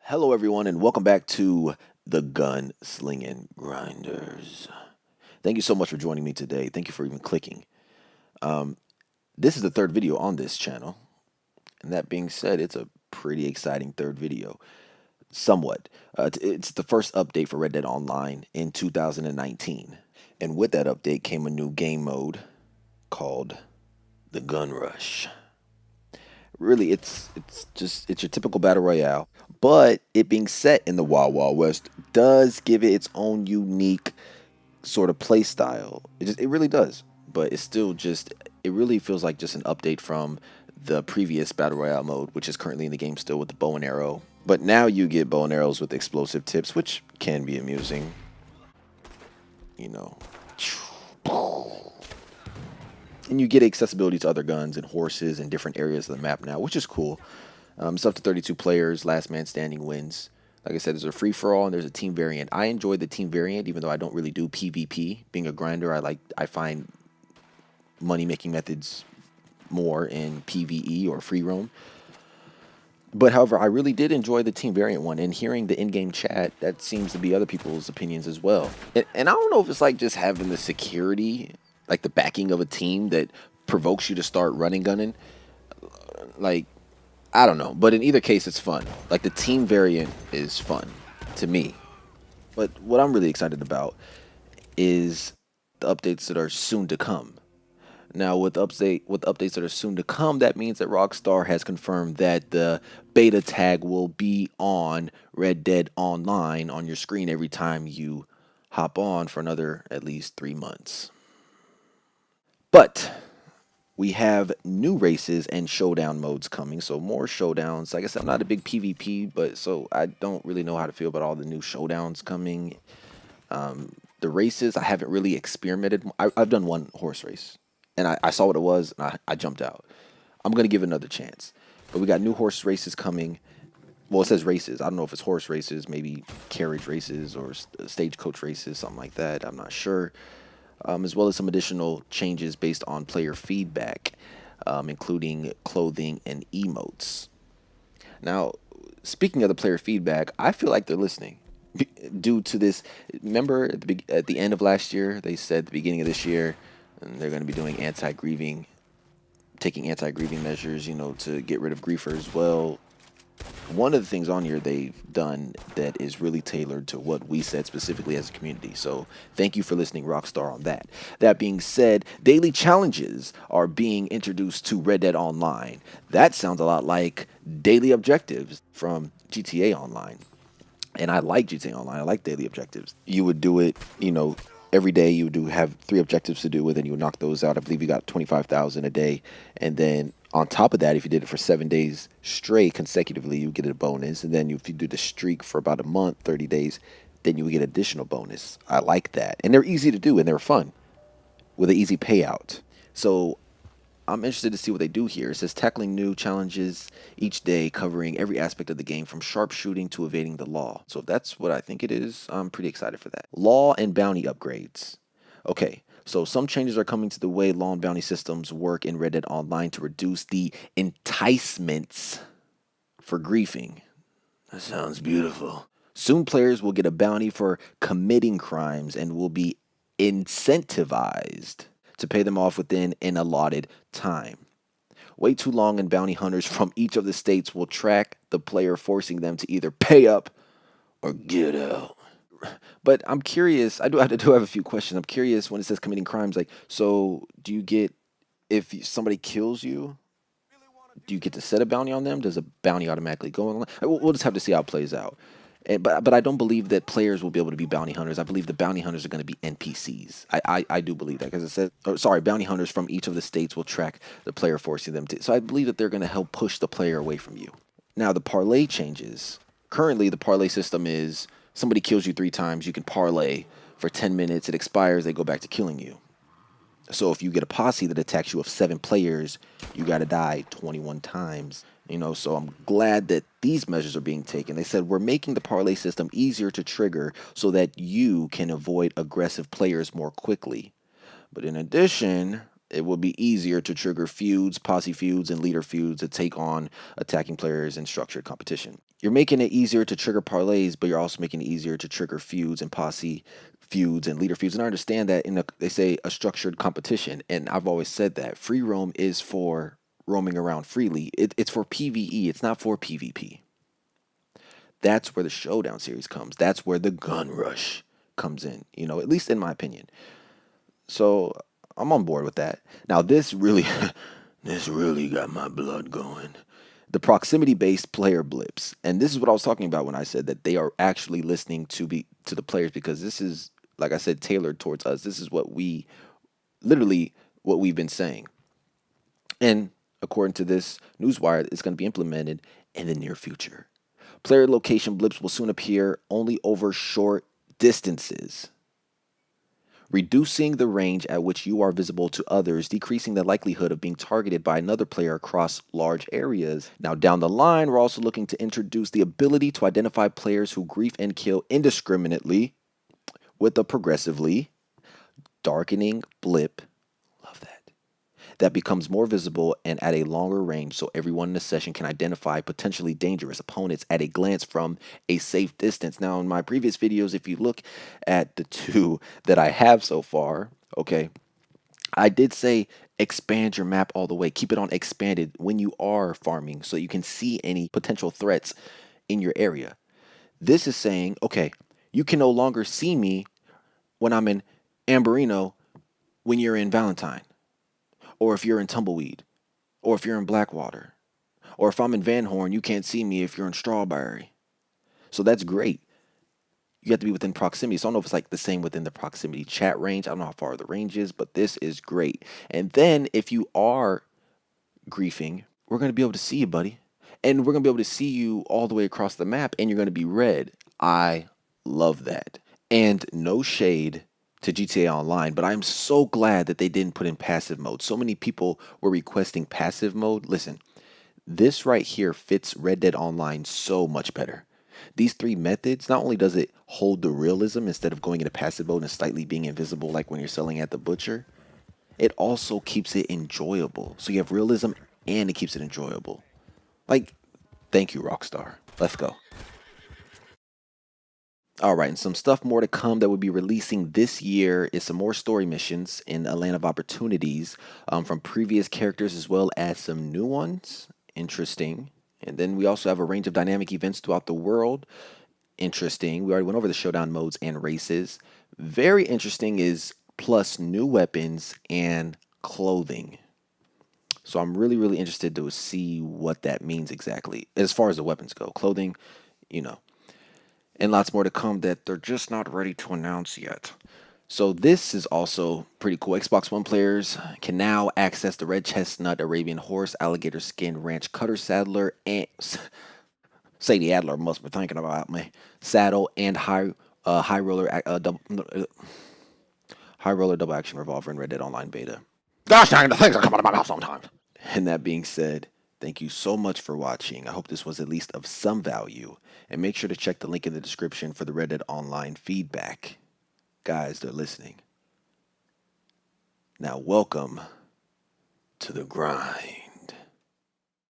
Hello, everyone, and welcome back to the Gun Slingin Grinders. Thank you so much for joining me today. Thank you for even clicking. Um, this is the third video on this channel, and that being said, it's a pretty exciting third video. Somewhat. It's the first update for Red Dead Online in 2019, and with that update came a new game mode called the Gun Rush. Really, it's your typical battle royale, but it being set in the Wild Wild West does give it its own unique sort of play style. It really does, but it's still just it really feels like just an update from the previous battle royale mode, which is currently in the game still with the bow and arrow. But now you get bow and arrows with explosive tips, which can be amusing. You know. And you get accessibility to other guns and horses in different areas of the map now, which is cool. It's up to 32 players. Last man standing wins. Like I said, there's a free for all and there's a team variant. I enjoy the team variant, even though I don't really do PvP. Being a grinder, I find money making methods more in PvE or free roam. But however, I really did enjoy the team variant one, and hearing the in-game chat, that seems to be other people's opinions as well. And I don't know if it's like just having the security, like the backing of a team that provokes you to start running gunning. Like, I don't know. But in either case, it's fun. Like, the team variant is fun to me. But what I'm really excited about is the updates that are soon to come. Now, with updates that are soon to come, that means that Rockstar has confirmed that the beta tag will be on Red Dead Online on your screen every time you hop on for another at least 3 months. But we have new races and showdown modes coming, so more showdowns. Like I said, I'm not a big PvP, but so I don't really know how to feel about all the new showdowns coming. The races, I haven't really experimented. I've done one horse race, and I saw what it was, and I jumped out. I'm going to give it another chance. But we got new horse races coming. Well, it says races. I don't know if it's horse races, maybe carriage races or stagecoach races, something like that. I'm not sure. As well as some additional changes based on player feedback, including clothing and emotes. Now, speaking of the player feedback, I feel like they're listening due to this. Remember at the end of last year, they said at the beginning of this year, and they're going to be doing taking anti-grieving measures, to get rid of griefers. Well, one of the things on here they've done that is really tailored to what we said specifically as a community. So thank you for listening, Rockstar, on that. That being said, daily challenges are being introduced to Red Dead Online. That sounds a lot like daily objectives from GTA Online. And I like GTA Online. I like daily objectives. You would do it, every day. You would have 3 objectives to do with, and you would knock those out. I believe you got 25,000 a day. And then on top of that, if you did it for 7 days straight consecutively, you get a bonus. And then if you do the streak for about a month, 30 days, then you would get additional bonus. I like that. And they're easy to do, and they're fun with an easy payout. So I'm interested to see what they do here. It says tackling new challenges each day, covering every aspect of the game from sharpshooting to evading the law. So if that's what I think it is, I'm pretty excited for that. Law and bounty upgrades. Okay, so some changes are coming to the way law and bounty systems work in Red Dead Online to reduce the enticements for griefing. That sounds beautiful. Soon players will get a bounty for committing crimes and will be incentivized to pay them off within an allotted time. Wait too long and bounty hunters from each of the states will track the player, forcing them to either pay up or get out. But I'm curious, I do have a few questions. I'm curious when it says committing crimes, like, so do you get, if somebody kills you, do you get to set a bounty on them? Does a bounty automatically go on? We'll just have to see how it plays out. But I don't believe that players will be able to be bounty hunters. I believe the bounty hunters are going to be NPCs. I do believe that because it says, bounty hunters from each of the states will track the player, forcing them to. So I believe that they're going to help push the player away from you. Now, the parlay changes. Currently, the parlay system is somebody kills you 3 times, you can parlay for 10 minutes. It expires, they go back to killing you. So if you get a posse that attacks you of 7 players, you got to die 21 times. So I'm glad that these measures are being taken. They said, we're making the parlay system easier to trigger so that you can avoid aggressive players more quickly. But in addition, it will be easier to trigger feuds, posse feuds, and leader feuds to take on attacking players in structured competition. You're making it easier to trigger parlays, but you're also making it easier to trigger feuds and posse feuds and leader feuds. And I understand that they say a structured competition, and I've always said that free roam is for roaming around freely. It's for PvE. It's not for PvP. That's where the showdown series comes. That's where the gun rush comes in. At least in my opinion. So I'm on board with that. Now this really, this really got my blood going. The proximity-based player blips, and this is what I was talking about when I said that they are actually listening to the players, because this is, like I said, tailored towards us. This is literally what we've been saying, and according to this newswire, it's going to be implemented in the near future. Player location blips will soon appear only over short distances, reducing the range at which you are visible to others, decreasing the likelihood of being targeted by another player across large areas. Now, down the line, we're also looking to introduce the ability to identify players who grief and kill indiscriminately with a progressively darkening blip. Love that becomes more visible and at a longer range, so everyone in the session can identify potentially dangerous opponents at a glance from a safe distance. Now, in my previous videos, if you look at the two that I have so far, okay, I did say expand your map all the way. Keep it on expanded when you are farming so you can see any potential threats in your area. This is saying, okay, you can no longer see me when I'm in Amberino when you're in Valentine, or if you're in Tumbleweed, or if you're in Blackwater, or if I'm in Van Horn, you can't see me if you're in Strawberry. So that's great. You have to be within proximity. So I don't know if it's like the same within the proximity chat range. I don't know how far the range is, but this is great. And then if you are griefing, we're going to be able to see you, buddy. And we're going to be able to see you all the way across the map, and you're going to be red. I love that. And no shade to GTA Online, but I'm so glad that they didn't put in passive mode. So many people were requesting passive mode. Listen, this right here fits Red Dead Online so much better. These three methods, not only does it hold the realism instead of going into passive mode and slightly being invisible like when you're selling at the butcher, it also keeps it enjoyable. So you have realism and it keeps it enjoyable. Like, thank you, Rockstar. Let's go. All right, and some stuff more to come that will be releasing this year is some more story missions in a land of opportunities from previous characters as well as some new ones. Interesting. And then we also have a range of dynamic events throughout the world. Interesting. We already went over the showdown modes and races. Very interesting is plus new weapons and clothing. So I'm really, really interested to see what that means exactly as far as the weapons go. Clothing, you know, and lots more to come that they're just not ready to announce yet. So this is also pretty cool. Xbox One players can now access the Red Chestnut, Arabian Horse, Alligator Skin, Ranch Cutter Saddler, and Sadie Adler must be thinking about me. Saddle and high roller double action revolver in Red Dead Online beta. Gosh dang, the things are coming to my mouth sometimes. And that being said, thank you so much for watching. I hope this was at least of some value. And make sure to check the link in the description for the Red Dead Online feedback. Guys, they're listening. Now, welcome to the grind.